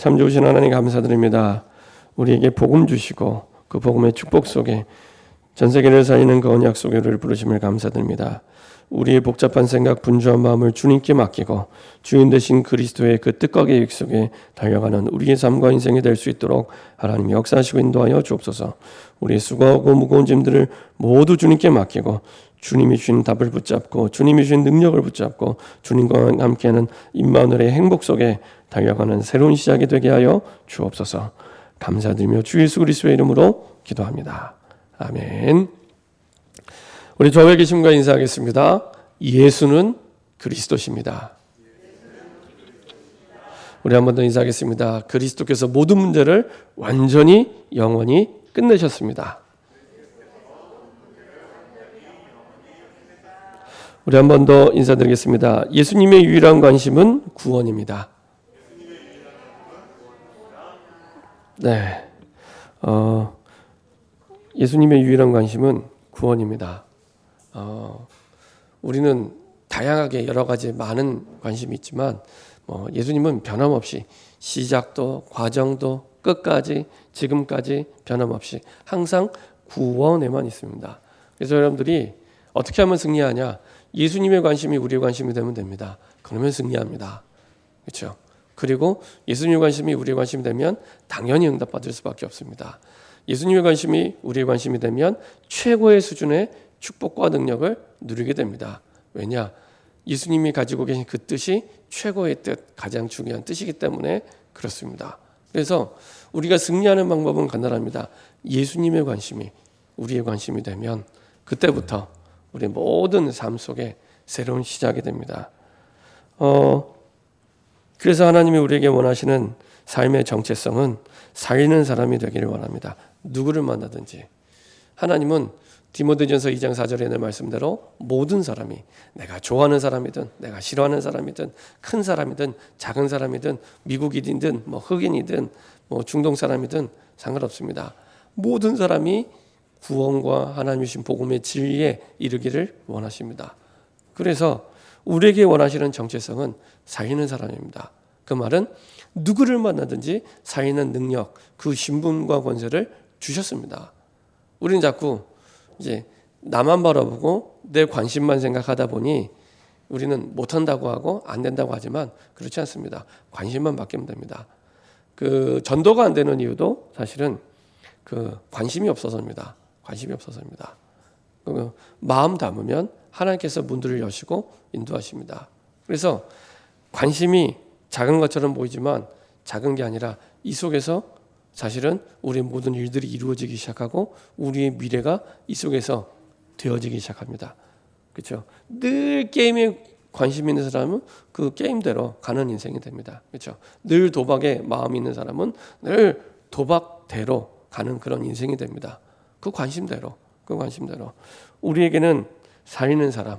참 좋으신 하나님 감사드립니다. 우리에게 복음 주시고 그 복음의 축복 속에 전 세계를 살리는 그 언약 속에 우리를 부르심을 감사드립니다. 우리의 복잡한 생각, 분주한 마음을 주님께 맡기고 주인 되신 그리스도의 그 뜻과 계획 속에 달려가는 우리의 삶과 인생이 될 수 있도록 하나님이 역사하시고 인도하여 주옵소서. 우리의 수고하고 무거운 짐들을 모두 주님께 맡기고 주님이 주신 답을 붙잡고 주님이 주신 능력을 붙잡고 주님과 함께하는 임마누엘의 행복 속에 달려가는 새로운 시작이 되게 하여 주옵소서. 감사드리며 주 예수 그리스도의 이름으로 기도합니다. 아멘. 우리 좌우에 계신 분과 인사하겠습니다. 예수는 그리스도십니다. 우리 한 번 더 인사하겠습니다. 그리스도께서 모든 문제를 완전히 영원히 끝내셨습니다. 우리 한 번 더 인사드리겠습니다. 예수님의 유일한 관심은 구원입니다. 네, 예수님의 유일한 관심은 구원입니다. 우리는 다양하게 여러 가지 많은 관심이 있지만 예수님은 변함없이 시작도 과정도 끝까지 지금까지 변함없이 항상 구원에만 있습니다. 그래서 여러분들이 어떻게 하면 승리하냐? 예수님의 관심이 우리의 관심이 되면 됩니다. 그러면 승리합니다. 그렇죠? 그리고 예수님의 관심이 우리의 관심이 되면 당연히 응답받을 수밖에 없습니다. 예수님의 관심이 우리의 관심이 되면 최고의 수준의 축복과 능력을 누리게 됩니다. 왜냐? 예수님이 가지고 계신 그 뜻이 최고의 뜻, 가장 중요한 뜻이기 때문에 그렇습니다. 그래서 우리가 승리하는 방법은 간단합니다. 예수님의 관심이 우리의 관심이 되면 그때부터 우리 모든 삶 속에 새로운 시작이 됩니다. 그래서 하나님이 우리에게 원하시는 삶의 정체성은 살리는 사람이 되기를 원합니다. 누구를 만나든지. 하나님은 디모데전서 2장 4절에 있는 말씀대로 모든 사람이 내가 좋아하는 사람이든 내가 싫어하는 사람이든 큰 사람이든 작은 사람이든 미국인이든 흑인이든 중동 사람이든 상관없습니다. 모든 사람이 구원과 하나님이 주신 복음의 진리에 이르기를 원하십니다. 그래서 우리에게 원하시는 정체성은 살리는 사람입니다. 그 말은 누구를 만나든지 살리는 능력, 그 신분과 권세를 주셨습니다. 우리는 자꾸 이제 나만 바라보고 내 관심만 생각하다 보니 우리는 못한다고 하고 안 된다고 하지만 그렇지 않습니다. 관심만 바뀌면 됩니다. 그 전도가 안 되는 이유도 사실은 그 관심이 없어서입니다. 관심이 없어서입니다. 마음 담으면 하나님께서 문들을 여시고 인도하십니다. 그래서 관심이 작은 것처럼 보이지만 작은 게 아니라 이 속에서 사실은 우리의 모든 일들이 이루어지기 시작하고 우리의 미래가 이 속에서 되어지기 시작합니다. 그렇죠? 늘 게임에 관심 있는 사람은 그 게임대로 가는 인생이 됩니다. 그렇죠? 늘 도박에 마음이 있는 사람은 늘 도박대로 가는 그런 인생이 됩니다. 그 관심대로. 우리에게는 살리는 사람,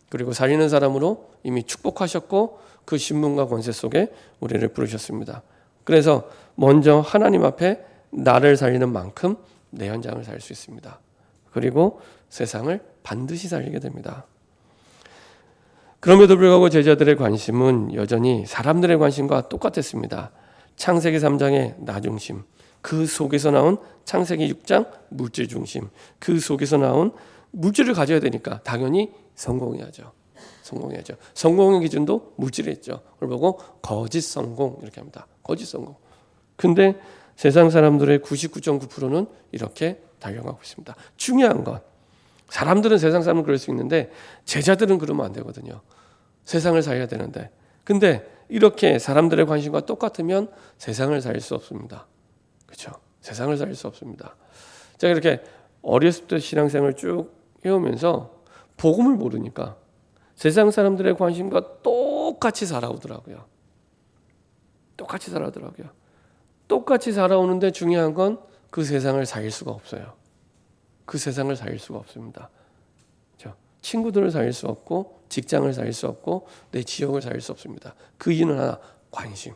그리고 살리는 사람으로 이미 축복하셨고 그 신분과 권세 속에 우리를 부르셨습니다. 그래서 먼저 하나님 앞에 나를 살리는 만큼 내 현장을 살 수 있습니다. 그리고 세상을 반드시 살리게 됩니다. 그럼에도 불구하고 제자들의 관심은 여전히 사람들의 관심과 똑같았습니다. 창세기 3장의 나 중심, 그 속에서 나온 창세기 6장 물질 중심, 그 속에서 나온 물질을 가져야 되니까 당연히 성공해야죠. 성공의 기준도 물질에 있죠. 그걸 보고 거짓 성공 이렇게 합니다. 거짓 성공. 근데 세상 사람들의 99.9%는 이렇게 달려가고 있습니다. 중요한 건 사람들은 세상 사람은 그럴 수 있는데 제자들은 그러면 안 되거든요. 세상을 살려야 되는데. 근데 이렇게 사람들의 관심과 똑같으면 세상을 살릴 수 없습니다. 그렇죠? 세상을 살릴 수 없습니다. 제가 이렇게 어렸을 때 신앙생활을 쭉 해오면서 복음을 모르니까 세상 사람들의 관심과 똑같이 살아오더라고요. 똑같이 살아오는데 중요한 건 그 세상을 살릴 수가 없어요. 그 세상을 살릴 수가 없습니다. 그렇죠? 친구들을 살릴 수 없고 직장을 살릴 수 없고 내 지역을 살릴 수 없습니다. 그 이유는 하나, 관심.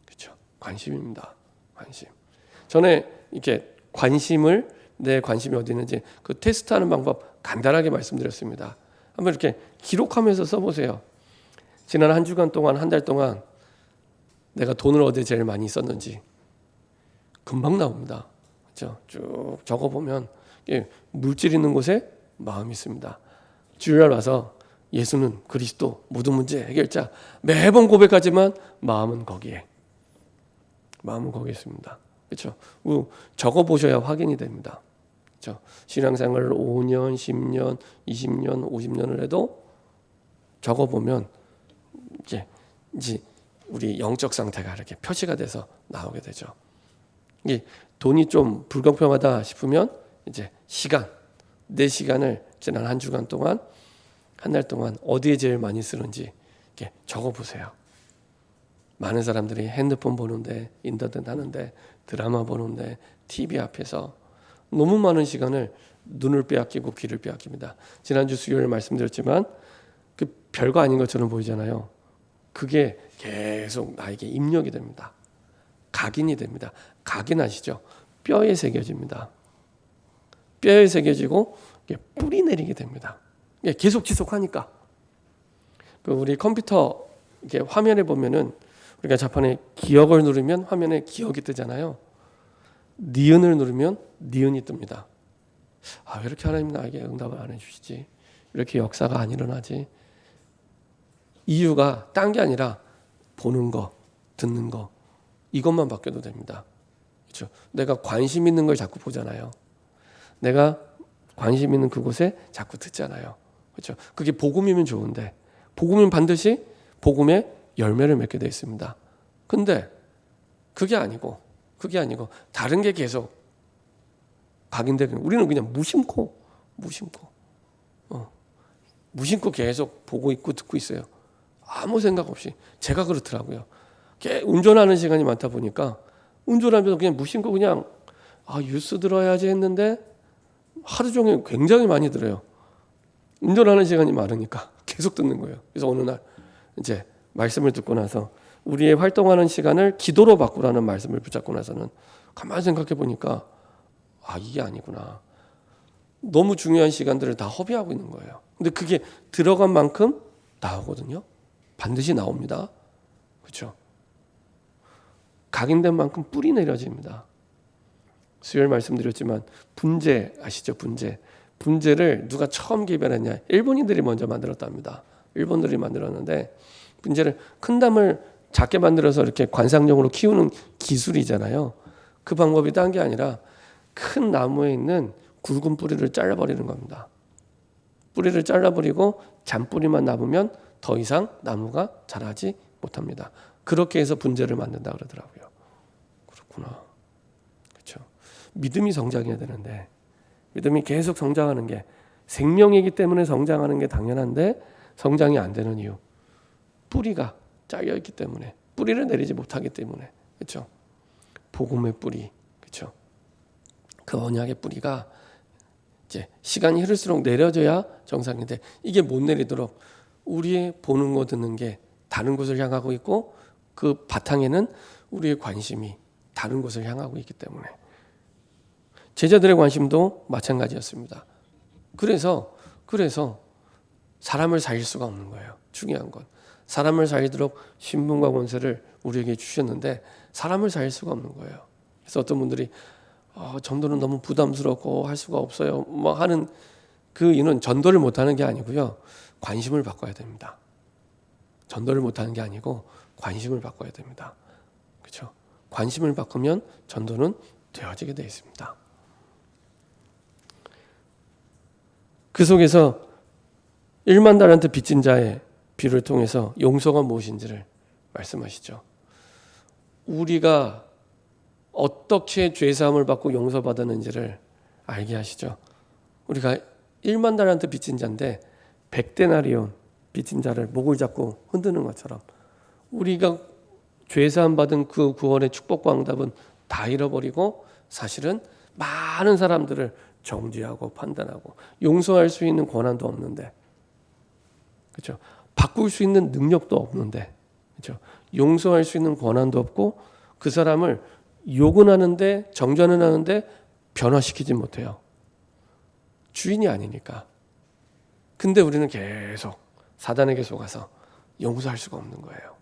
그렇죠? 관심입니다. 관심. 전에 이렇게 내 관심이 어디 있는지 그 테스트하는 방법 간단하게 말씀드렸습니다. 한번 이렇게 기록하면서 써보세요. 지난 한 주간 동안, 한 달 동안 내가 돈을 어디에 제일 많이 썼는지 금방 나옵니다. 그렇죠? 쭉 적어보면 물질 있는 곳에 마음이 있습니다. 주일날 와서 예수는 그리스도 모든 문제 해결자 매번 고백하지만 마음은 거기에 있습니다. 그렇죠? 적어보셔야 확인이 됩니다. 그렇죠? 신앙생활을 5년, 10년, 20년, 50년을 해도 적어보면 이제 우리 영적 상태가 이렇게 표시가 돼서 나오게 되죠. 이게 돈이 좀 불공평하다 싶으면 이제 내 시간을 지난 한 주간 동안, 한 달 동안 어디에 제일 많이 쓰는지 이렇게 적어보세요. 많은 사람들이 핸드폰 보는데, 인터넷 하는데, 드라마 보는데, TV 앞에서 너무 많은 시간을 눈을 빼앗기고 귀를 빼앗깁니다. 지난주 수요일 말씀드렸지만 그 별거 아닌 것처럼 보이잖아요. 그게 계속 나에게 입력이 됩니다. 각인이 됩니다. 각인 아시죠? 뼈에 새겨집니다. 뼈에 새겨지고 뿌리 내리게 됩니다. 계속 지속하니까. 우리 컴퓨터 이렇게 화면에 보면은 우리가 자판에 기억을 누르면 화면에 기억이 뜨잖아요. 니은을 누르면 니은이 뜹니다. 왜 이렇게 하나님 나에게 응답을 안 해주시지? 이렇게 역사가 안 일어나지? 이유가 딴 게 아니라 보는 거, 듣는 거 이것만 바뀌어도 됩니다. 그렇죠? 내가 관심 있는 걸 자꾸 보잖아요. 내가 관심 있는 그곳에 자꾸 듣잖아요. 그렇죠? 그게 복음이면 좋은데 복음은 반드시 복음의 열매를 맺게 되어 있습니다. 근데 그게 아니고 다른 게 계속 각인되고 우리는 그냥 무심코 계속 보고 있고 듣고 있어요. 아무 생각 없이. 제가 그렇더라고요. 운전하는 시간이 많다 보니까 운전하면서 그냥 무심코 그냥 뉴스 들어야지 했는데 하루 종일 굉장히 많이 들어요. 운전하는 시간이 많으니까 계속 듣는 거예요. 그래서 어느 날 이제 말씀을 듣고 나서 우리의 활동하는 시간을 기도로 바꾸라는 말씀을 붙잡고 나서는 가만히 생각해 보니까 이게 아니구나. 너무 중요한 시간들을 다 허비하고 있는 거예요. 근데 그게 들어간 만큼 나오거든요. 반드시 나옵니다. 그렇죠? 각인된 만큼 뿌리 내려집니다. 수요일 말씀드렸지만 분재 아시죠? 분재를 누가 처음 개발했냐? 일본인들이 먼저 만들었답니다. 일본들이 만들었는데 분재를 큰 담을 작게 만들어서 이렇게 관상용으로 키우는 기술이잖아요. 그 방법이 딴 게 아니라 큰 나무에 있는 굵은 뿌리를 잘라버리는 겁니다. 뿌리를 잘라버리고 잔뿌리만 남으면 더 이상 나무가 자라지 못합니다. 그렇게 해서 분재를 만든다 그러더라고요. 그렇구나. 그렇죠. 믿음이 성장해야 되는데 믿음이 계속 성장하는 게 생명이기 때문에 성장하는 게 당연한데 성장이 안 되는 이유. 뿌리가 잘려 있기 때문에 뿌리를 내리지 못하기 때문에 그렇죠. 복음의 뿌리 그렇죠. 그 언약의 뿌리가 이제 시간이 흐를수록 내려져야 정상인데 이게 못 내리도록 우리의 보는 거 듣는 게 다른 곳을 향하고 있고 그 바탕에는 우리의 관심이 다른 곳을 향하고 있기 때문에 제자들의 관심도 마찬가지였습니다. 그래서 사람을 살릴 수가 없는 거예요. 중요한 건 사람을 살리도록 신분과 권세를 우리에게 주셨는데 사람을 살릴 수가 없는 거예요. 그래서 어떤 분들이 전도는 너무 부담스럽고 할 수가 없어요. 하는 그 이유는 전도를 못하는 게 아니고요. 관심을 바꿔야 됩니다. 전도를 못하는 게 아니고 관심을 바꿔야 됩니다. 그렇죠? 관심을 바꾸면 전도는 되어지게 되어 있습니다. 그 속에서 1만 달란트 빚진 자의 비유를 통해서 용서가 무엇인지를 말씀하시죠. 우리가 어떻게 죄사함을 받고 용서받았는지를 알게 하시죠. 우리가 1만 달란트 빚진 자인데 100데나리온 빚진 자를 목을 잡고 흔드는 것처럼 우리가 죄사함 받은 그 구원의 축복과 응답은 다 잃어버리고 사실은 많은 사람들을 정죄하고 판단하고 용서할 수 있는 권한도 없는데 그렇죠? 바꿀 수 있는 능력도 없는데 그렇죠? 용서할 수 있는 권한도 없고 그 사람을 욕은 하는데 정죄는 하는데 변화시키지 못해요. 주인이 아니니까. 근데 우리는 계속 사단에게 속아서 용서할 수가 없는 거예요.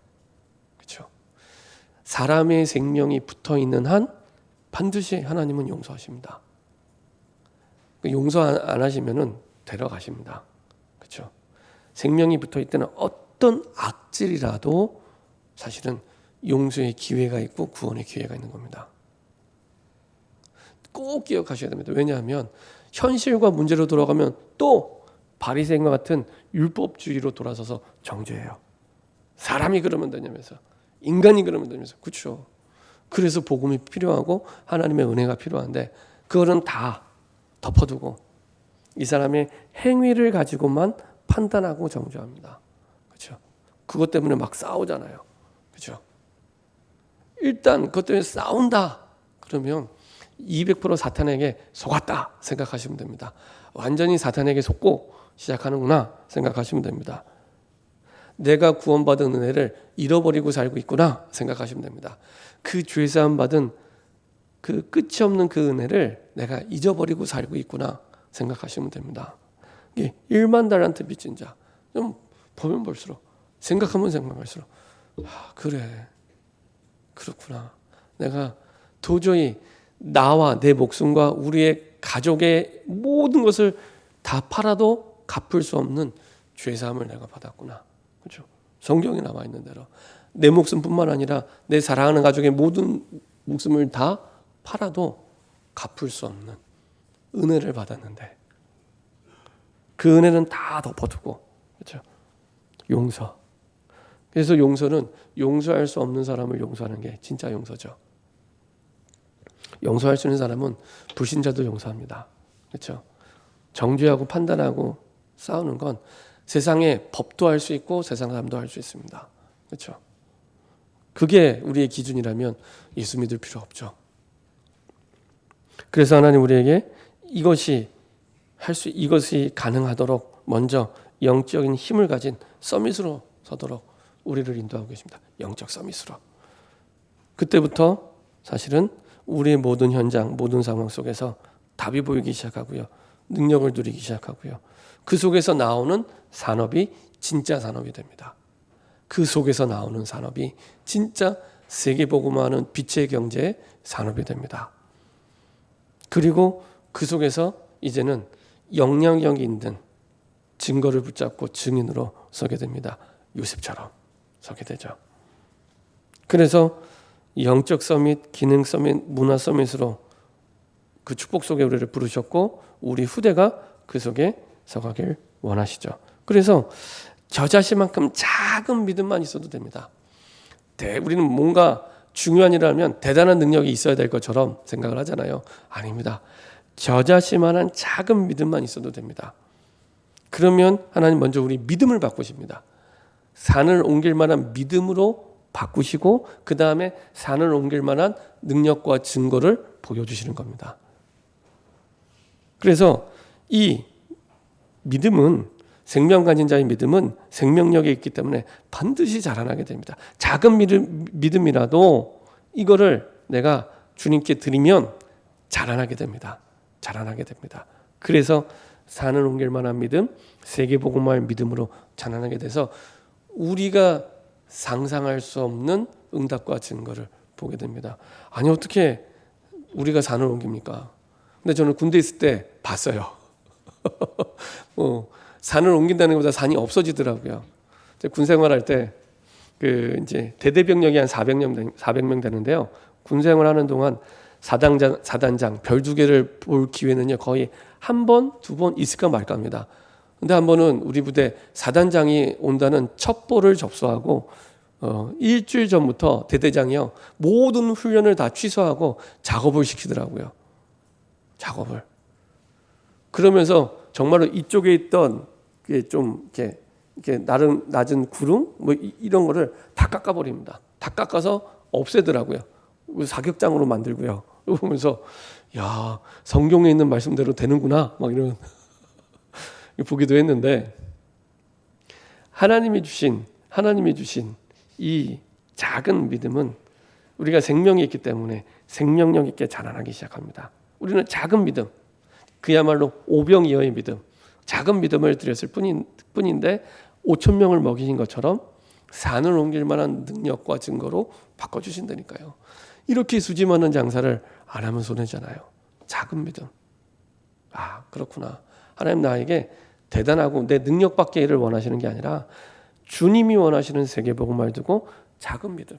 그렇죠? 사람의 생명이 붙어 있는 한 반드시 하나님은 용서하십니다. 용서 안 하시면은 데려가십니다. 그렇죠? 생명이 붙어 있다는 어떤 악질이라도 사실은 용서의 기회가 있고 구원의 기회가 있는 겁니다. 꼭 기억하셔야 됩니다. 왜냐하면 현실과 문제로 돌아가면 또 바리새인과 같은 율법주의로 돌아서서 정죄해요. 사람이 그러면 되냐면서, 인간이 그러면 되냐면서. 그렇죠? 그래서 복음이 필요하고 하나님의 은혜가 필요한데 그거는 다 덮어두고 이 사람의 행위를 가지고만 판단하고 정죄합니다. 그렇죠? 그것 때문에 막 싸우잖아요. 그렇죠? 일단 그것 때문에 싸운다 그러면 200% 사탄에게 속았다 생각하시면 됩니다. 완전히 사탄에게 속고 시작하는구나 생각하시면 됩니다. 내가 구원받은 은혜를 잃어버리고 살고 있구나 생각하시면 됩니다. 그 죄사함 받은 그 끝이 없는 그 은혜를 내가 잊어버리고 살고 있구나 생각하시면 됩니다. 이게 1만 달란트 빚진 자, 좀 보면 볼수록, 생각하면 생각할수록, 그래, 그렇구나. 내가 도저히 나와 내 목숨과 우리의 가족의 모든 것을 다 팔아도 갚을 수 없는 죄사함을 내가 받았구나. 그렇죠? 성경에 나와 있는 대로 내 목숨뿐만 아니라 내 사랑하는 가족의 모든 목숨을 다 팔아도 갚을 수 없는 은혜를 받았는데 그 은혜는 다 덮어두고, 그렇죠? 용서. 그래서 용서는 용서할 수 없는 사람을 용서하는 게 진짜 용서죠. 용서할 수 있는 사람은 불신자도 용서합니다. 그렇죠? 정죄하고 판단하고 싸우는 건 세상의 법도 할 수 있고 세상 사람도 할 수 있습니다. 그렇죠? 그게 우리의 기준이라면 예수 믿을 필요 없죠. 그래서 하나님 우리에게 이것이 가능하도록 먼저 영적인 힘을 가진 서밋으로 서도록 우리를 인도하고 계십니다. 영적 서밋으로. 그때부터 사실은 우리의 모든 현장, 모든 상황 속에서 답이 보이기 시작하고요. 능력을 누리기 시작하고요. 그 속에서 나오는 산업이 진짜 산업이 됩니다. 그 속에서 나오는 산업이 진짜 세계복음화하는 빛의 경제의 산업이 됩니다. 그리고 그 속에서 이제는 영향력 있는 증거를 붙잡고 증인으로 서게 됩니다. 요셉처럼 서게 되죠. 그래서 영적 서밋, 기능 서밋, 문화 서밋으로 그 축복 속에 우리를 부르셨고 우리 후대가 그 속에 서가길 원하시죠. 그래서 저 자신만큼 작은 믿음만 있어도 됩니다. 우리는 뭔가 중요한 일을 하면 대단한 능력이 있어야 될 것처럼 생각을 하잖아요. 아닙니다. 저 자신만한 작은 믿음만 있어도 됩니다. 그러면 하나님 먼저 우리 믿음을 바꾸십니다. 산을 옮길 만한 믿음으로 바꾸시고 그 다음에 산을 옮길 만한 능력과 증거를 보여주시는 겁니다. 그래서 이 믿음은, 생명 가진 자의 믿음은 생명력이 있기 때문에 반드시 자라나게 됩니다. 작은 믿음이라도 이거를 내가 주님께 드리면 자라나게 됩니다. 자라나게 됩니다. 그래서 산을 옮길 만한 믿음, 세계복음화의 믿음으로 자라나게 돼서 우리가 상상할 수 없는 응답과 증거를 보게 됩니다. 아니 어떻게 우리가 산을 옮깁니까? 근데 저는 군대 있을 때 봤어요. 산을 옮긴다는 것보다 산이 없어지더라고요. 군 생활할 때 이제 대대병력이 한 400명 되는데요. 군 생활하는 동안 사단장 별 2개를 볼 기회는요 거의 한 번, 2번 있을까 말까 합니다. 근데 한 번은 우리 부대 사단장이 온다는 첩보를 접수하고 일주일 전부터 대대장이요 모든 훈련을 다 취소하고 작업을 시키더라고요. 작업을. 그러면서 정말로 이쪽에 있던 좀 이렇게 낮은 구름 뭐 이런 거를 다 깎아버립니다. 다 깎아서 없애더라고요. 사격장으로 만들고요. 보면서 야 성경에 있는 말씀대로 되는구나 막 이런 보기도 했는데 하나님이 주신 이 작은 믿음은 우리가 생명이 있기 때문에 생명력 있게 자라나기 시작합니다. 우리는 작은 믿음, 그야말로 오병이어의 믿음, 작은 믿음을 드렸을 뿐인데 5천 명을 먹이신 것처럼 산을 옮길 만한 능력과 증거로 바꿔주신다니까요. 이렇게 수지 많은 장사를 안 하면 손해잖아요. 작은 믿음. 아, 그렇구나. 하나님 나에게 대단하고 내 능력 밖의 일을 원하시는 게 아니라 주님이 원하시는 세계복음을 두고 작은 믿음.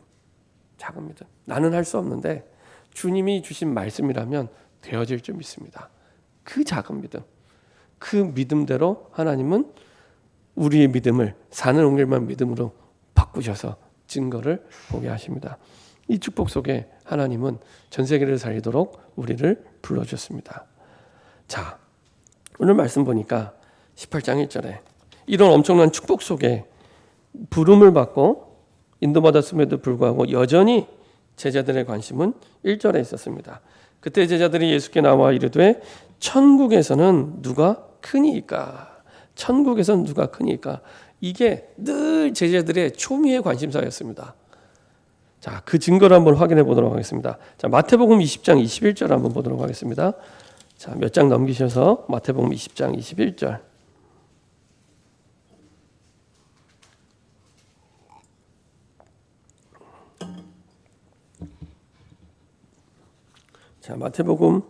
작은 믿음. 나는 할 수 없는데 주님이 주신 말씀이라면 되어질 줄 믿습니다. 그 작은 믿음. 그 믿음대로 하나님은 우리의 믿음을 산을 옮길 만한 믿음으로 바꾸셔서 증거를 보게 하십니다. 이 축복 속에 하나님은 전 세계를 살리도록 우리를 불러주셨습니다. 자, 오늘 말씀 보니까 18장 1절에 이런 엄청난 축복 속에 부름을 받고 인도받았음에도 불구하고 여전히 제자들의 관심은 1절에 있었습니다. 그때 제자들이 예수께 나와 이르되 천국에서는 누가 크니이까? 천국에서는 누가 크니이까? 이게 늘 제자들의 초미의 관심사였습니다. 자, 그 증거를 한번 확인해 보도록 하겠습니다. 자, 마태복음 20장 21절 한번 보도록 하겠습니다. 자, 몇 장 넘기셔서 마태복음 20장 21절. 자, 마태복음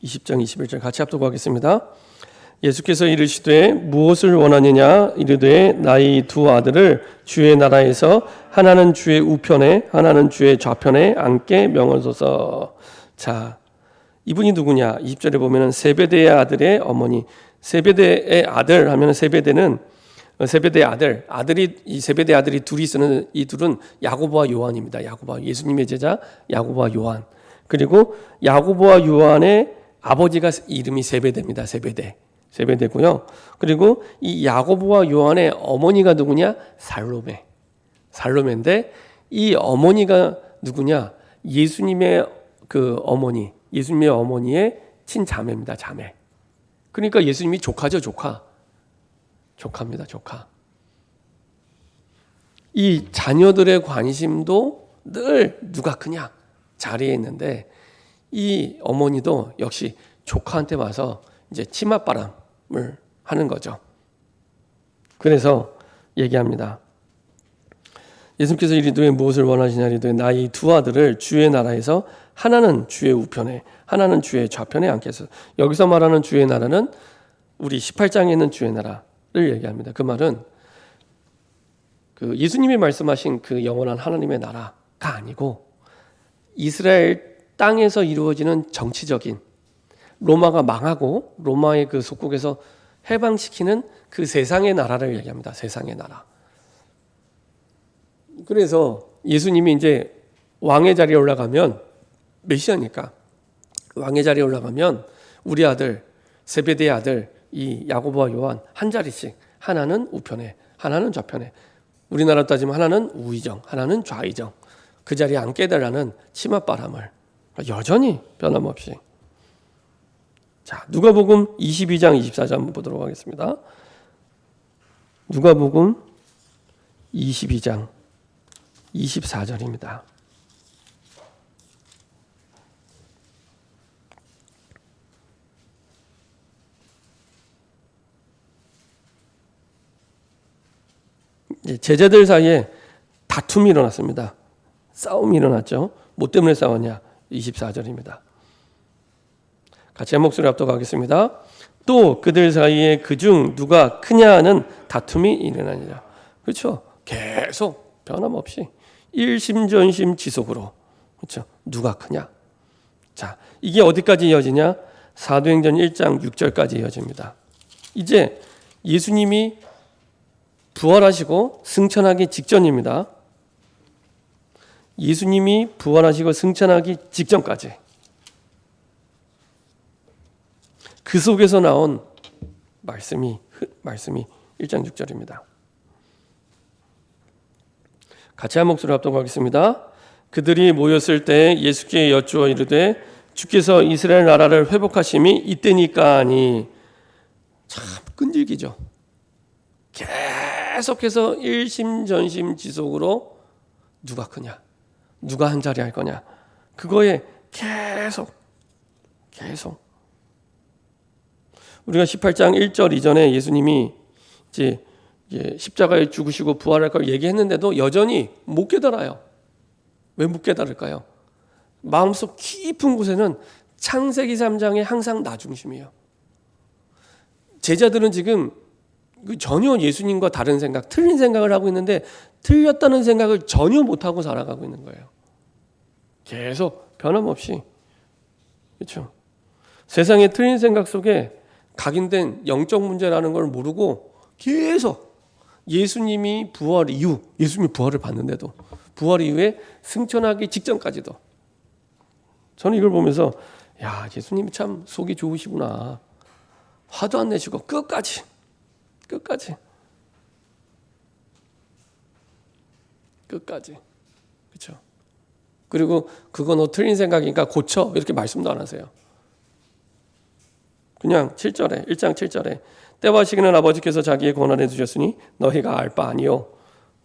20장 21절 같이 합독하겠습니다. 예수께서 이르시되 무엇을 원하느냐 이르되 나의 두 아들을 주의 나라에서 하나는 주의 우편에 하나는 주의 좌편에 앉게 명하소서. 자, 이분이 누구냐? 20절에 보면은 세베대의 아들의 어머니. 세베대의 아들 하면 세베대는 세베대의 아들이 이 세베대의 아들이 둘이 있으는 이 둘은 야고보와 요한입니다. 야고보, 예수님의 제자 야고보와 요한. 그리고 야고보와 요한의 아버지가 이름이 세베대입니다. 세베대고요. 그리고 이 야고보와 요한의 어머니가 누구냐? 살로메인데 이 어머니가 누구냐? 예수님의 그 어머니, 예수님의 어머니의 친자매입니다. 자매. 그러니까 예수님이 조카죠, 조카입니다. 조카. 이 자녀들의 관심도 늘 누가 크냐 자리에 있는데 이 어머니도 역시 조카한테 와서 이제 치맛바람을 하는 거죠. 그래서 얘기합니다. 예수님께서 이르되 무엇을 원하시냐 이르되 나의 두 아들을 주의 나라에서 하나는 주의 우편에 하나는 주의 좌편에 앉게 하소서. 여기서 말하는 주의 나라는 우리 18장에 있는 주의 나라를 얘기합니다. 그 말은 그 예수님이 말씀하신 그 영원한 하나님의 나라가 아니고 이스라엘 땅에서 이루어지는 정치적인 로마가 망하고 로마의 그 속국에서 해방시키는 그 세상의 나라를 얘기합니다. 세상의 나라. 그래서 예수님이 이제 왕의 자리에 올라가면 메시아니까 왕의 자리에 올라가면 우리 아들 세베대의 아들 이 야고보와 요한 한 자리씩 하나는 우편에 하나는 좌편에 우리나라 따지면 하나는 우의정 하나는 좌의정 그 자리에 앉게 해달라는 치맛바람을 여전히 변함없이. 자, 누가복음 22장 24절 한번 보도록 하겠습니다. 누가복음 22장 24절입니다. 제자들 사이에 다툼이 일어났습니다. 싸움이 일어났죠. 뭐 때문에 싸웠냐? 24절입니다. 같이 한 목소리 합독하겠습니다. 또 그들 사이에 그중 누가 크냐 하는 다툼이 일어나니라. 그렇죠? 계속 변함없이 일심전심 지속으로. 그렇죠? 누가 크냐? 자, 이게 어디까지 이어지냐? 사도행전 1장 6절까지 이어집니다. 이제 예수님이 부활하시고 승천하기 직전입니다. 예수님이 부활하시고 승천하기 직전까지 그 속에서 나온 말씀이 1장 6절입니다. 같이 한 목소리로 합독하겠습니다. 그들이 모였을 때 예수께 여쭈어 이르되 주께서 이스라엘 나라를 회복하심이 이때니까 하니. 참 끈질기죠. 계속해서 일심전심 지속으로 누가 크냐, 누가 한 자리 할 거냐, 그거에 계속 우리가 18장 1절 이전에 예수님이 이제 십자가에 죽으시고 부활할 걸 얘기했는데도 여전히 못 깨달아요. 왜 못 깨달을까요? 마음속 깊은 곳에는 창세기 3장에 항상 나 중심이에요. 제자들은 지금 전혀 예수님과 다른 생각, 틀린 생각을 하고 있는데 틀렸다는 생각을 전혀 못하고 살아가고 있는 거예요. 계속 변함없이. 그렇죠? 세상의 틀린 생각 속에 각인된 영적 문제라는 걸 모르고 계속 예수님이 부활 이후, 예수님이 부활을 받는데도 부활 이후에 승천하기 직전까지도 저는 이걸 보면서 야, 예수님이 참 속이 좋으시구나. 화도 안 내시고 끝까지 그렇죠? 그리고 그거 너 틀린 생각이니까 고쳐 이렇게 말씀도 안 하세요. 그냥 7절에 1장 7절에 때와 시기는 아버지께서 자기의 권한에 두셨으니 너희가 알 바 아니요.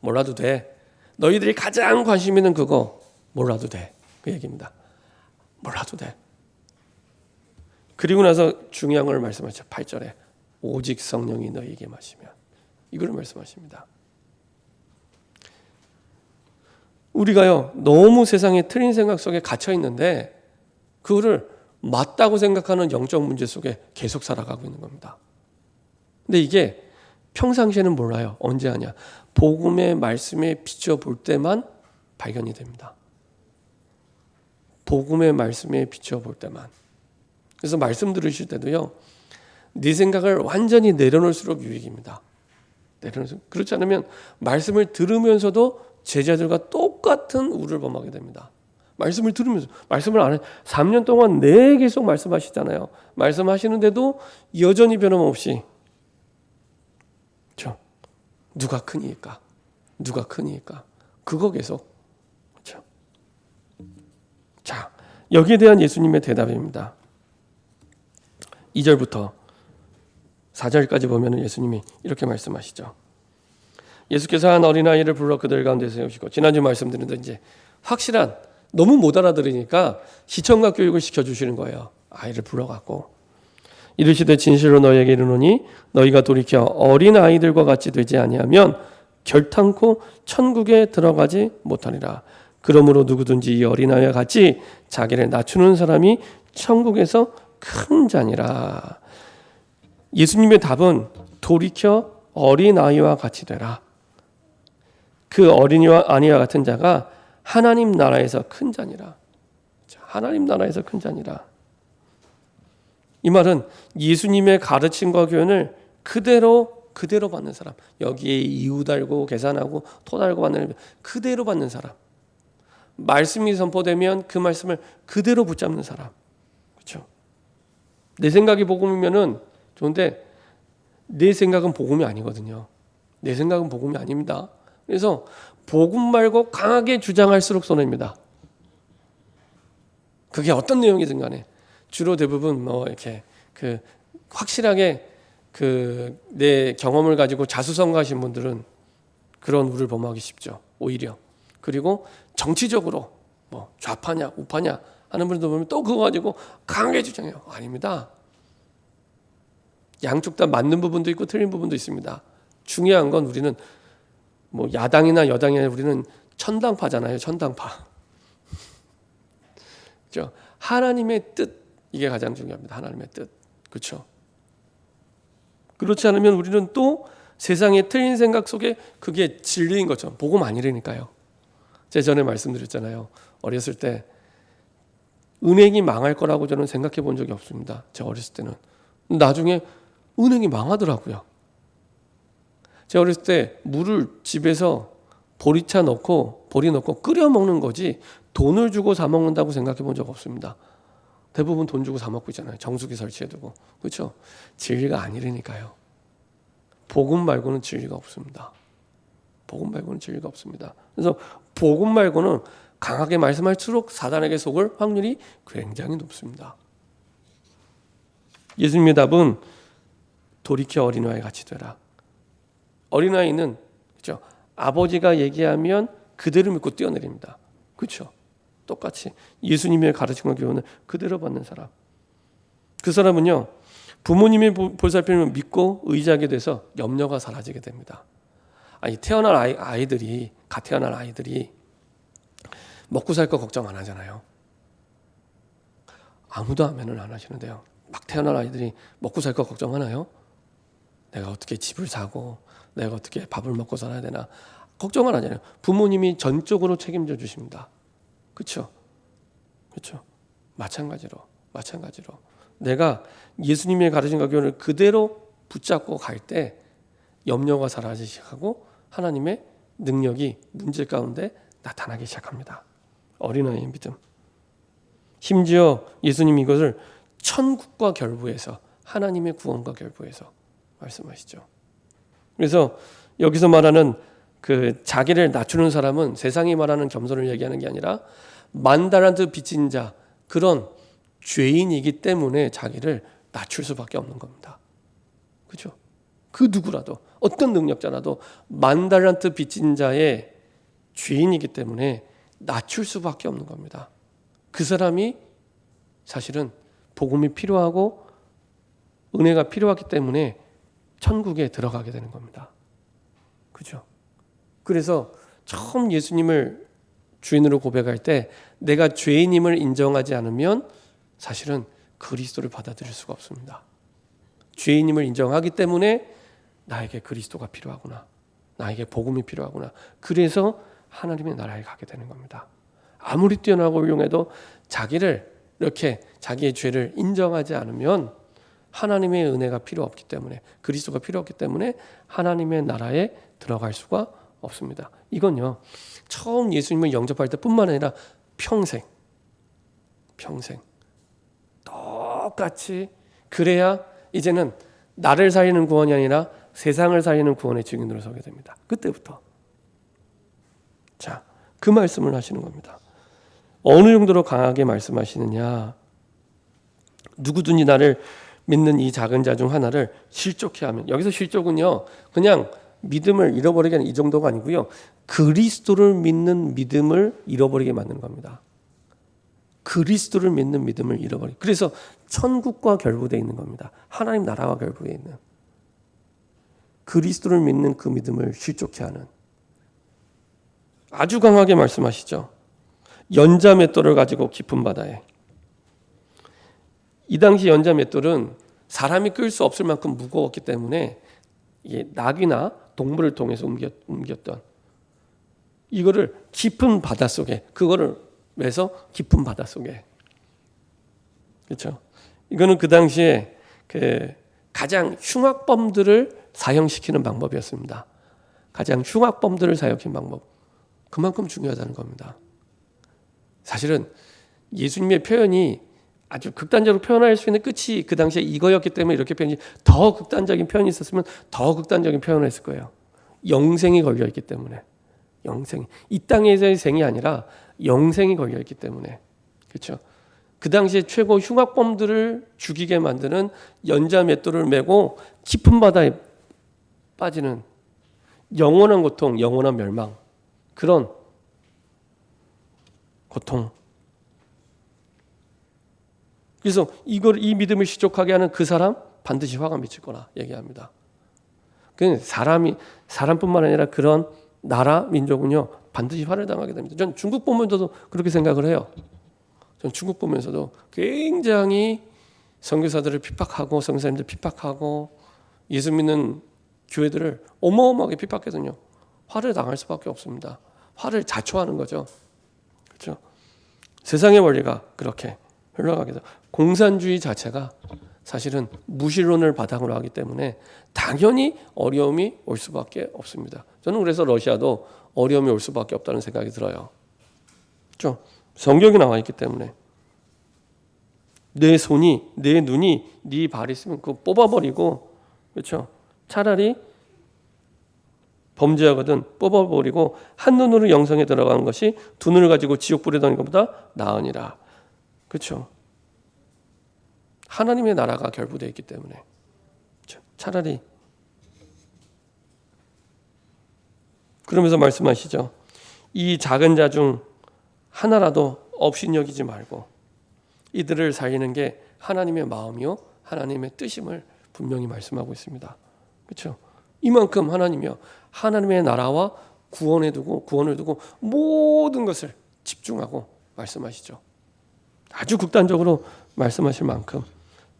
몰라도 돼. 너희들이 가장 관심 있는 그거 몰라도 돼. 그 얘기입니다. 몰라도 돼. 그리고 나서 중요한 걸 말씀하셨죠. 8절에 오직 성령이 너희에게 마시면 이걸 말씀하십니다. 우리가요 너무 세상의 틀린 생각 속에 갇혀 있는데 그거를 맞다고 생각하는 영적 문제 속에 계속 살아가고 있는 겁니다. 근데 이게 평상시에는 몰라요. 언제 하냐? 복음의 말씀에 비춰볼 때만 발견이 됩니다. 복음의 말씀에 비춰볼 때만. 그래서 말씀 들으실 때도요. 네 생각을 완전히 내려놓을수록 유익입니다. 내려놓을수록. 그렇지 않으면 말씀을 들으면서도 제자들과 똑같은 우를 범하게 됩니다. 말씀을 들으면서 말씀을 안 해. 3년 동안 내 계속 말씀하시잖아요. 말씀하시는데도 여전히 변함없이 그렇죠? 누가 크니까 그거 계속 그렇죠? 자, 여기에 대한 예수님의 대답입니다. 2절부터 4절까지 보면 예수님이 이렇게 말씀하시죠. 예수께서 한 어린아이를 불러 그들 가운데 세우시고 지난주 말씀드린 대로 이제 확실한 너무 못 알아들으니까 시청각 교육을 시켜주시는 거예요. 아이를 불러갖고 이르시되 진실로 너희에게 이르노니 너희가 돌이켜 어린아이들과 같이 되지 아니하면 결탄코 천국에 들어가지 못하리라. 그러므로 누구든지 이 어린아이와 같이 자기를 낮추는 사람이 천국에서 큰 자니라. 예수님의 답은 돌이켜 어린아이와 같이 되라. 그 어린이와 아이와 같은 자가 하나님 나라에서 큰 자니라. 하나님 나라에서 큰 자니라. 이 말은 예수님의 가르침과 교훈을 그대로 받는 사람. 여기에 이유 달고 계산하고 토 달고 받는 그대로 받는 사람. 말씀이 선포되면 그 말씀을 그대로 붙잡는 사람. 그렇죠? 내 생각이 복음이면은 좋은데 내 생각은 복음이 아니거든요. 내 생각은 복음이 아닙니다. 그래서 복음 말고 강하게 주장할수록 손해입니다. 그게 어떤 내용이든 간에 주로 대부분 이렇게 확실하게 내 경험을 가지고 자수성가하신 분들은 그런 우를 범하기 쉽죠. 오히려. 그리고 정치적으로 좌파냐 우파냐 하는 분들 보면 또 그거 가지고 강하게 주장해요. 아닙니다. 양쪽 다 맞는 부분도 있고 틀린 부분도 있습니다. 중요한 건 우리는 야당이나 여당이나 우리는 천당파잖아요. 천당파. 그렇죠? 하나님의 뜻 이게 가장 중요합니다. 하나님의 뜻. 그렇죠? 그렇지 않으면 우리는 또 세상의 틀린 생각 속에 그게 진리인 것처럼 복음 아니라니까요. 제가 전에 말씀드렸잖아요. 어렸을 때 은행이 망할 거라고 저는 생각해 본 적이 없습니다. 제가 어렸을 때는. 나중에 은행이 망하더라고요. 제가 어렸을 때 물을 집에서 보리 넣고 끓여 먹는 거지 돈을 주고 사 먹는다고 생각해 본 적 없습니다. 대부분 돈 주고 사 먹고 있잖아요. 정수기 설치해두고. 그렇죠? 진리가 아니라니까요. 복음 말고는 진리가 없습니다. 복음 말고는 진리가 없습니다. 그래서 복음 말고는 강하게 말씀할수록 사단에게 속을 확률이 굉장히 높습니다. 예수님의 답은 돌이켜 어린아이 같이 되라. 어린아이는 그렇죠? 아버지가 얘기하면 그대로 믿고 뛰어내립니다. 그렇죠? 똑같이 예수님의 가르침과 교훈을 그대로 받는 사람. 그 사람은요 부모님의 보살핌을 믿고 의지하게 돼서 염려가 사라지게 됩니다. 태어날 아이들이 갓 태어날 아이들이 먹고 살 거 걱정 안 하잖아요. 아무도 아멘을 안 하시는데요. 막 태어날 아이들이 먹고 살 거 걱정하나요? 내가 어떻게 집을 사고 내가 어떻게 밥을 먹고 살아야 되나 걱정을 하잖아요. 부모님이 전적으로 책임져 주십니다. 그렇죠? 그렇죠? 마찬가지로 내가 예수님의 가르침과 교훈을 그대로 붙잡고 갈 때 염려가 사라지기 시작하고 하나님의 능력이 문제 가운데 나타나기 시작합니다. 어린아이의 믿음. 심지어 예수님이 이것을 천국과 결부해서 하나님의 구원과 결부해서 말씀하시죠. 그래서 여기서 말하는 그 자기를 낮추는 사람은 세상이 말하는 겸손을 얘기하는 게 아니라 만 달란트 빚진 자 그런 죄인이기 때문에 자기를 낮출 수밖에 없는 겁니다. 그렇죠? 그 누구라도 어떤 능력자라도 만 달란트 빚진 자의 죄인이기 때문에 낮출 수밖에 없는 겁니다. 그 사람이 사실은 복음이 필요하고 은혜가 필요하기 때문에 천국에 들어가게 되는 겁니다. 그죠? 그래서 처음 예수님을 주인으로 고백할 때 내가 죄인임을 인정하지 않으면 사실은 그리스도를 받아들일 수가 없습니다. 죄인임을 인정하기 때문에 나에게 그리스도가 필요하구나. 나에게 복음이 필요하구나. 그래서 하나님의 나라에 가게 되는 겁니다. 아무리 뛰어나고 훌륭해도 자기를 이렇게 자기의 죄를 인정하지 않으면 하나님의 은혜가 필요 없기 때문에 그리스도가 필요 없기 때문에 하나님의 나라에 들어갈 수가 없습니다. 이건요. 처음 예수님을 영접할 때뿐만 아니라 평생 똑같이 그래야 이제는 나를 살리는 구원이 아니라 세상을 살리는 구원의 증인으로 서게 됩니다. 그때부터. 자, 그 말씀을 하시는 겁니다. 어느 정도로 강하게 말씀하시느냐. 누구든지 나를 믿는 이 작은 자 중 하나를 실족해 하면, 여기서 실족은요 그냥 믿음을 잃어버리게 하는 이 정도가 아니고요, 그리스도를 믿는 믿음을 잃어버리게 만드는 겁니다. 그리스도를 믿는 믿음을 잃어버리. 그래서 천국과 결부되어 있는 겁니다. 하나님 나라와 결부되어 있는 그리스도를 믿는 그 믿음을 실족해 하는. 아주 강하게 말씀하시죠. 연자 맷돌을 가지고 깊은 바다에. 이 당시 연자 맷돌은 사람이 끌 수 없을 만큼 무거웠기 때문에 이게 낙이나 동물을 통해서 옮겼던 이거를 깊은 바다 속에, 그거를 왜서 깊은 바다 속에. 그렇죠? 이거는 그 당시에 그 가장 흉악범들을 사형시키는 방법이었습니다. 가장 흉악범들을 사형시키는 방법. 그만큼 중요하다는 겁니다. 사실은 예수님의 표현이 아주 극단적으로 표현할 수 있는 끝이 그 당시에 이거였기 때문에 이렇게 표현이, 더 극단적인 표현이 있었으면 더 극단적인 표현을 했을 거예요. 영생이 걸려있기 때문에. 영생이. 이 땅에서의 생이 아니라 영생이 걸려있기 때문에. 그렇죠? 그 당시에 최고 흉악범들을 죽이게 만드는 연자 맷돌을 메고 깊은 바다에 빠지는 영원한 고통, 영원한 멸망, 그런 고통. 그래서 이 믿음을 실족하게 하는 그 사람 반드시 화가 미칠 거라 얘기합니다. 사람뿐만 아니라 그런 나라 민족은요 반드시 화를 당하게 됩니다. 전 중국 보면서도 그렇게 생각을 해요. 전 중국 보면서도 굉장히 선교사들을 핍박하고 선교사님들 핍박하고 예수 믿는 교회들을 어마어마하게 핍박했거든요. 화를 당할 수밖에 없습니다. 화를 자초하는 거죠. 그렇죠? 세상의 원리가 그렇게 흘러가게 돼요. 공산주의 자체가 사실은 무신론을 바탕으로 하기 때문에 당연히 어려움이 올 수밖에 없습니다. 저는 그래서 러시아도 어려움이 올 수밖에 없다는 생각이 들어요. 그렇죠? 성경이 나와 있기 때문에. 내 손이, 내 눈이, 네 발이 있으면 그거 뽑아버리고, 그렇죠? 차라리 범죄하거든 뽑아버리고 한 눈으로 영성에 들어가는 것이 두 눈을 가지고 지옥 불에 던는 것보다 나으니라. 그렇죠? 하나님의 나라가 결부되어 있기 때문에 차라리. 그러면서 말씀하시죠. 이 작은 자 중 하나라도 업신여기지 말고 이들을 살리는 게 하나님의 마음이요 하나님의 뜻임을 분명히 말씀하고 있습니다. 그렇죠? 이만큼 하나님이요, 하나님의 나라와 구원을 두고 모든 것을 집중하고 말씀하시죠. 아주 극단적으로 말씀하실 만큼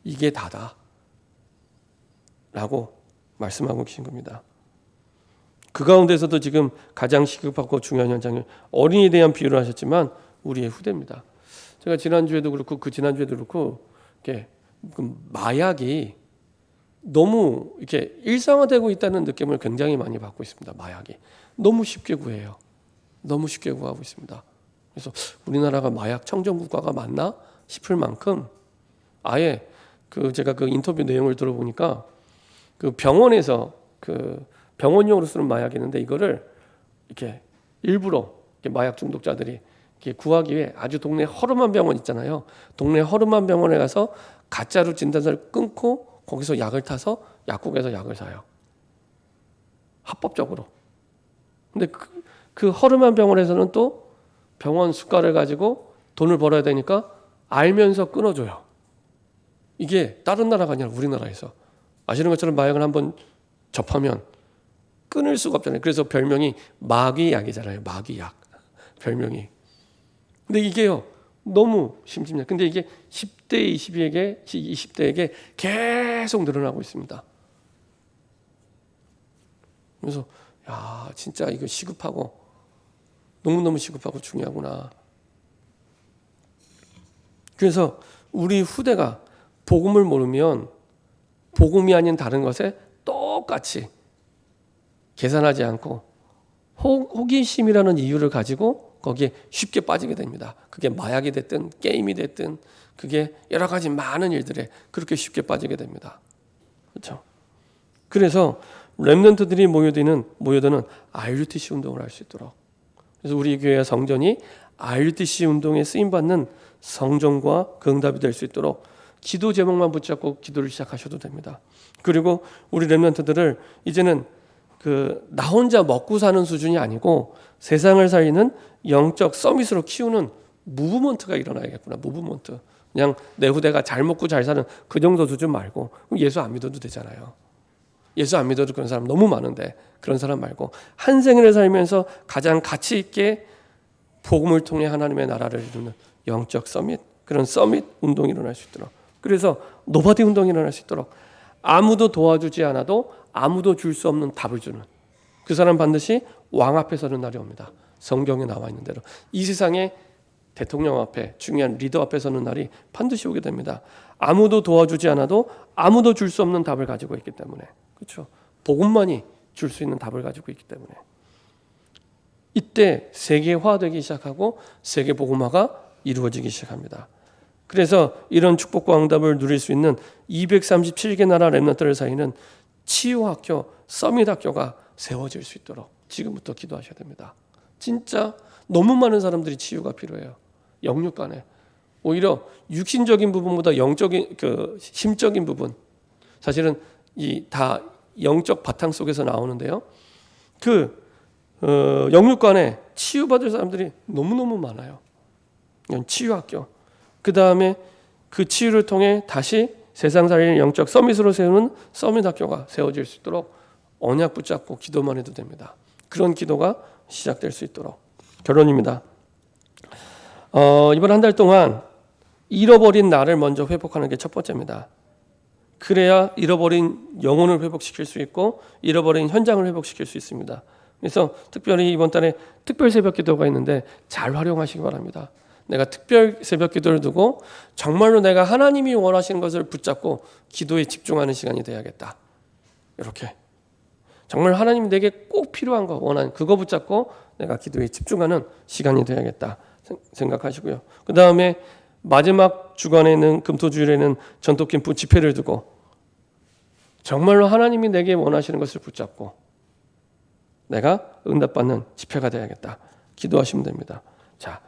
이게 다다 라고 말씀하고 계신 겁니다. 그 가운데서도 지금 가장 시급하고 중요한 현장은 어린이에 대한 비유를 하셨지만 우리의 후대입니다. 제가 지난주에도 그렇고 그 지난주에도 그렇고 이렇게 마약이 너무 이렇게 일상화되고 있다는 느낌을 굉장히 많이 받고 있습니다. 마약이 너무 쉽게 구해요. 너무 쉽게 구하고 있습니다. 그래서 우리나라가 마약 청정 국가가 맞나 싶을 만큼 아예 제가 그 인터뷰 내용을 들어보니까 그 병원에서 그 병원용으로 쓰는 마약이 있는데 이거를 이렇게 일부러 이렇게 마약 중독자들이 이렇게 구하기 위해 아주 동네 허름한 병원 있잖아요. 동네 허름한 병원에 가서 가짜로 진단서를 끊고 거기서 약을 타서 약국에서 약을 사요. 합법적으로. 근데 그 허름한 병원에서는 또 병원 수가를 가지고 돈을 벌어야 되니까 알면서 끊어줘요. 이게 다른 나라가 아니라 우리나라에서. 아시는 것처럼 마약을 한번 접하면 끊을 수가 없잖아요. 그래서 별명이 마귀약이잖아요. 마귀약. 별명이. 근데 이게요, 너무 심심해요. 근데 이게 10대, 20대에게 계속 늘어나고 있습니다. 그래서 야, 진짜 이거 시급하고 너무너무 시급하고 중요하구나. 그래서 우리 후대가 복음을 모르면 복음이 아닌 다른 것에 똑같이 계산하지 않고 호기심이라는 이유를 가지고 거기에 쉽게 빠지게 됩니다. 그게 마약이 됐든 게임이 됐든 그게 여러 가지 많은 일들에 그렇게 쉽게 빠지게 됩니다. 그렇죠? 그래서 렘넌트들이 모여드는 RUTC 운동을 할 수 있도록, 그래서 우리 교회 성전이 RUTC 운동에 쓰임받는 성전과 그 응답이 될 수 있도록 기도 제목만 붙잡고 기도를 시작하셔도 됩니다. 그리고 우리 렘넌트들을 이제는 나 혼자 먹고 사는 수준이 아니고 세상을 살리는 영적 서밋으로 키우는 무브먼트가 일어나야겠구나. 무브먼트. 그냥 내 후대가 잘 먹고 잘 사는 그 정도 수준 말고, 예수 안 믿어도 되잖아요. 예수 안 믿어도 그런 사람 너무 많은데 그런 사람 말고 한 생을 살면서 가장 가치 있게 복음을 통해 하나님의 나라를 이루는 영적 서밋, 그런 서밋 운동이 일어날 수 있도록, 그래서 노바디 운동이 일어날 수 있도록, 아무도 도와주지 않아도 아무도 줄 수 없는 답을 주는 그 사람 반드시 왕 앞에 서는 날이 옵니다. 성경에 나와 있는 대로 이 세상에 대통령 앞에, 중요한 리더 앞에 서는 날이 반드시 오게 됩니다. 아무도 도와주지 않아도 아무도 줄 수 없는 답을 가지고 있기 때문에, 그렇죠? 복음만이 줄 수 있는 답을 가지고 있기 때문에 이때 세계화되기 시작하고 세계 복음화가 이루어지기 시작합니다. 그래서 이런 축복과 응답을 누릴 수 있는 237개 나라 렘넌트들 사이는 치유학교, 서밋학교가 세워질 수 있도록 지금부터 기도하셔야 됩니다. 진짜 너무 많은 사람들이 치유가 필요해요. 영육 간에. 오히려 육신적인 부분보다 영적인 심적인 부분, 사실은 이 다 영적 바탕 속에서 나오는데요. 영육 간에 치유받을 사람들이 너무너무 많아요. 치유학교. 그 다음에 그 치유를 통해 다시 세상 살리는 영적 서밋으로 세우는 서밋 학교가 세워질 수 있도록 언약 붙잡고 기도만 해도 됩니다. 그런 기도가 시작될 수 있도록. 결론입니다. 이번 한 달 동안 잃어버린 나를 먼저 회복하는 게 첫 번째입니다. 그래야 잃어버린 영혼을 회복시킬 수 있고 잃어버린 현장을 회복시킬 수 있습니다. 그래서 특별히 이번 달에 특별 새벽 기도가 있는데 잘 활용하시기 바랍니다. 내가 특별 새벽 기도를 두고 정말로 내가 하나님이 원하시는 것을 붙잡고 기도에 집중하는 시간이 돼야겠다. 이렇게 정말 하나님이 내게 꼭 필요한 거 원하는 그거 붙잡고 내가 기도에 집중하는 시간이 돼야겠다 생각하시고요. 그 다음에 마지막 주간에는 금토주일에는 전도캠프 집회를 두고 정말로 하나님이 내게 원하시는 것을 붙잡고 내가 응답받는 집회가 돼야겠다. 기도하시면 됩니다. 자,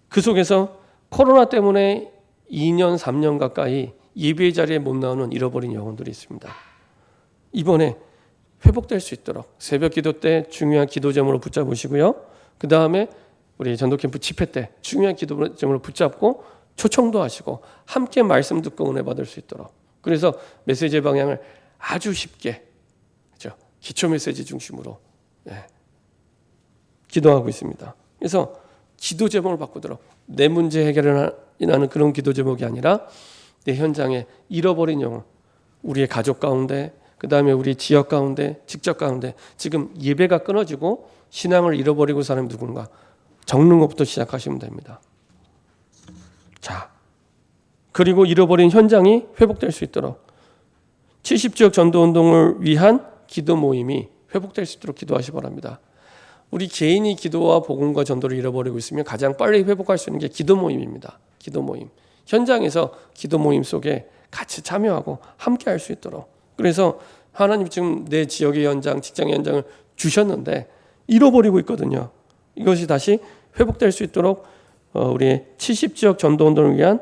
그 속에서 코로나 때문에 2년, 3년 가까이 예배의 자리에 못 나오는 잃어버린 영혼들이 있습니다. 이번에 회복될 수 있도록 새벽 기도 때 중요한 기도 제목으로 붙잡으시고요. 그 다음에 우리 전도캠프 집회 때 중요한 기도 제목으로 붙잡고 초청도 하시고 함께 말씀 듣고 은혜 받을 수 있도록. 그래서 메시지의 방향을 아주 쉽게, 그렇죠? 기초 메시지 중심으로 기도하고 있습니다. 그래서 기도 제목을 바꾸도록 내 문제 해결을 하는 그런 기도 제목이 아니라 내 현장에 잃어버린 영혼, 우리의 가족 가운데, 그 다음에 우리 지역 가운데, 직접 가운데 지금 예배가 끊어지고 신앙을 잃어버리고 사람이 누군가 적는 것부터 시작하시면 됩니다. 자, 그리고 잃어버린 현장이 회복될 수 있도록 70지역 전도운동을 위한 기도 모임이 회복될 수 있도록 기도하시 바랍니다. 우리 개인이 기도와 복음과 전도를 잃어버리고 있으면 가장 빨리 회복할 수 있는 게 기도 모임입니다. 기도 모임. 현장에서 기도 모임 속에 같이 참여하고 함께 할 수 있도록. 그래서 하나님 지금 내 지역의 현장, 직장의 현장을 주셨는데 잃어버리고 있거든요. 이것이 다시 회복될 수 있도록 우리 70지역 전도운동을 위한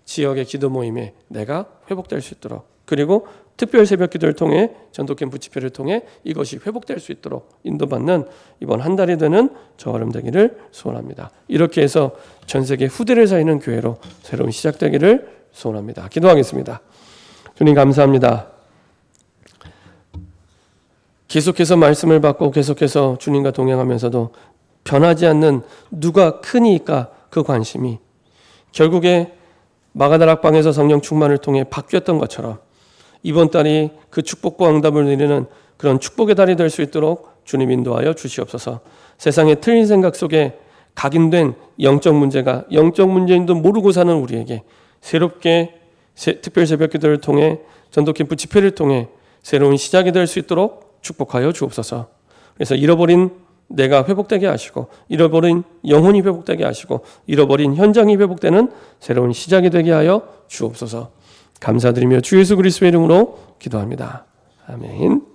지역의 기도 모임에 내가 회복될 수 있도록, 그리고 특별 새벽 기도를 통해 전도 캠프 집회를 통해 이것이 회복될 수 있도록 인도받는 이번 한 달이 되는 저와 여러분 되기를 소원합니다. 이렇게 해서 전 세계 후대를 살리는 교회로 새로운 시작되기를 소원합니다. 기도하겠습니다. 주님 감사합니다. 계속해서 말씀을 받고 계속해서 주님과 동행하면서도 변하지 않는 누가 크니까 그 관심이 결국에 마가다락방에서 성령 충만을 통해 바뀌었던 것처럼 이번 달이 그 축복과 응답을 누리는 그런 축복의 달이 될 수 있도록 주님 인도하여 주시옵소서. 세상의 틀린 생각 속에 각인된 영적 문제가 영적 문제인도 모르고 사는 우리에게 새롭게 특별 새벽 기도를 통해 전도 캠프 집회를 통해 새로운 시작이 될 수 있도록 축복하여 주옵소서. 그래서 잃어버린 내가 회복되게 하시고 잃어버린 영혼이 회복되게 하시고 잃어버린 현장이 회복되는 새로운 시작이 되게 하여 주옵소서. 감사드리며 주 예수 그리스도의 이름으로 기도합니다. 아멘.